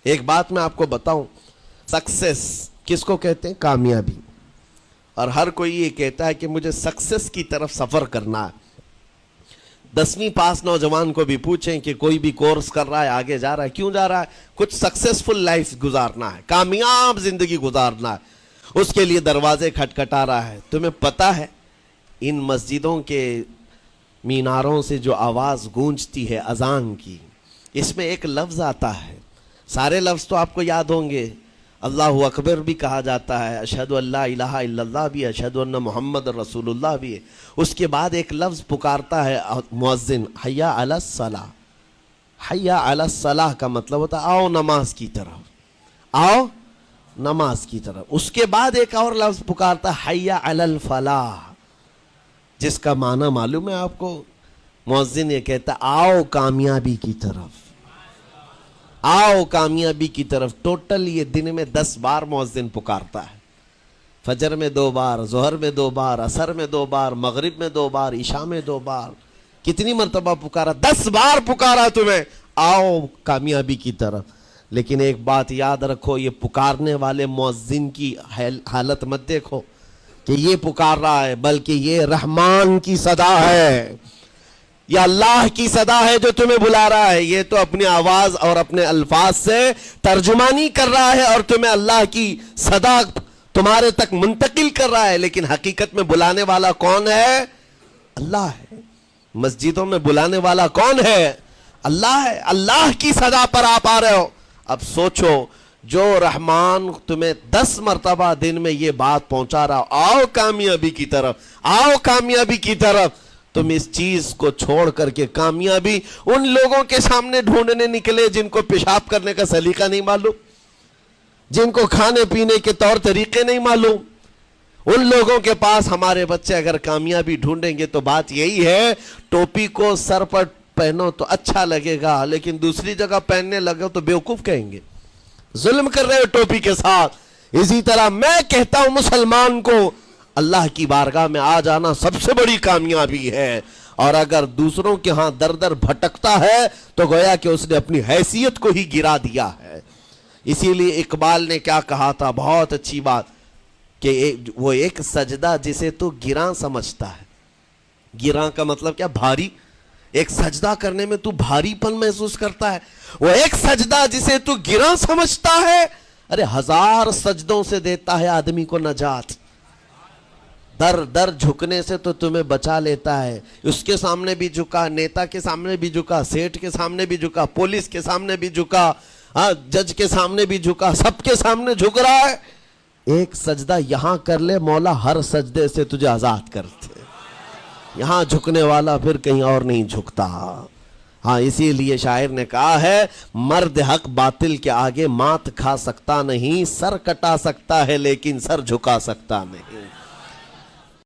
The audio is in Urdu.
ایک بات میں آپ کو بتاؤں، سکسیس کس کو کہتے ہیں؟ کامیابی. اور ہر کوئی یہ کہتا ہے کہ مجھے سکسیس کی طرف سفر کرنا ہے. 10ویں پاس نوجوان کو بھی پوچھیں کہ کوئی بھی کورس کر رہا ہے، آگے جا رہا ہے، کیوں جا رہا ہے؟ کچھ سکسیسفل لائف گزارنا ہے، کامیاب زندگی گزارنا ہے، اس کے لیے دروازے کھٹکھٹا رہا ہے. تمہیں پتہ ہے ان مسجدوں کے میناروں سے جو آواز گونجتی ہے اذان کی، اس میں ایک لفظ آتا ہے. سارے لفظ تو آپ کو یاد ہوں گے. اللہ اکبر بھی کہا جاتا ہے، اشہد ان لا الہ الا اللہ بھی، اشہد ان محمد رسول اللہ بھی ہے. اس کے بعد ایک لفظ پکارتا ہے مؤذن، حی علی الصلاۃ. حی علی الصلاۃ کا مطلب ہوتا ہے آؤ نماز کی طرف، آؤ نماز کی طرف. اس کے بعد ایک اور لفظ پکارتا ہے حی علی الفلاح، جس کا معنی معلوم ہے آپ کو؟ مؤذن یہ کہتا ہے آؤ کامیابی کی طرف، آؤ کامیابی کی طرف. ٹوٹل یہ دن میں 10 بار مؤذن پکارتا ہے. فجر میں 2 بار، ظہر میں 2 بار، عصر میں 2 بار، مغرب میں 2 بار، عشاء میں 2 بار. کتنی مرتبہ پکارا؟ 10 بار پکارا تمہیں، آؤ کامیابی کی طرف. لیکن ایک بات یاد رکھو، یہ پکارنے والے مؤذن کی حالت مت دیکھو کہ یہ پکار رہا ہے، بلکہ یہ رحمان کی صدا ہے، یہ اللہ کی صدا ہے جو تمہیں بلا رہا ہے. یہ تو اپنی آواز اور اپنے الفاظ سے ترجمانی کر رہا ہے اور تمہیں اللہ کی صدا تمہارے تک منتقل کر رہا ہے. لیکن حقیقت میں بلانے والا کون ہے؟ اللہ ہے. مسجدوں میں بلانے والا کون ہے؟ اللہ ہے. اللہ کی صدا پر آپ آ رہے ہو. اب سوچو، جو رحمان تمہیں 10 مرتبہ دن میں یہ بات پہنچا رہا، آؤ کامیابی کی طرف، آؤ کامیابی کی طرف، تم اس چیز کو چھوڑ کر کے کامیابی ان لوگوں کے سامنے ڈھونڈنے نکلے جن کو پیشاب کرنے کا سلیقہ نہیں معلوم، جن کو کھانے پینے کے طور طریقے نہیں معلوم. ان لوگوں کے پاس ہمارے بچے اگر کامیابی ڈھونڈیں گے تو بات یہی ہے، ٹوپی کو سر پر پہنو تو اچھا لگے گا، لیکن دوسری جگہ پہننے لگے تو بیوقوف کہیں گے، ظلم کر رہے ہو ٹوپی کے ساتھ. اسی طرح میں کہتا ہوں مسلمان کو اللہ کی بارگاہ میں آ جانا سب سے بڑی کامیابی ہے. اور اگر دوسروں کے ہاں در در بھٹکتا ہے تو گویا کہ اس نے اپنی حیثیت کو ہی گرا دیا ہے. اسی لیے اقبال نے کیا کہا تھا، بہت اچھی بات، کہ وہ ایک سجدہ جسے تو گراں سمجھتا ہے. گراں کا مطلب کیا؟ بھاری. ایک سجدہ کرنے میں تو بھاری پن محسوس کرتا ہے. وہ ایک سجدہ جسے تو گراں سمجھتا ہے، ارے 1000 سجدوں سے دیتا ہے آدمی کو نجات. در در جھکنے سے تو تمہیں بچا لیتا ہے. اس کے سامنے بھی جھکا، نیتا کے سامنے بھی جھکا، سیٹ کے سامنے بھی جھکا، پولیس کے سامنے بھی جھکا، جج کے سامنے بھی جھکا، سب کے سامنے جھک رہا ہے. ایک سجدہ یہاں کر لے، مولا ہر سجدے سے تجھے آزاد کرتے. یہاں جھکنے والا پھر کہیں اور نہیں جھکتا. ہاں اسی لیے شاعر نے کہا ہے، مرد حق باطل کے آگے مات کھا سکتا نہیں، سر کٹا سکتا ہے لیکن سر جھکا سکتا نہیں.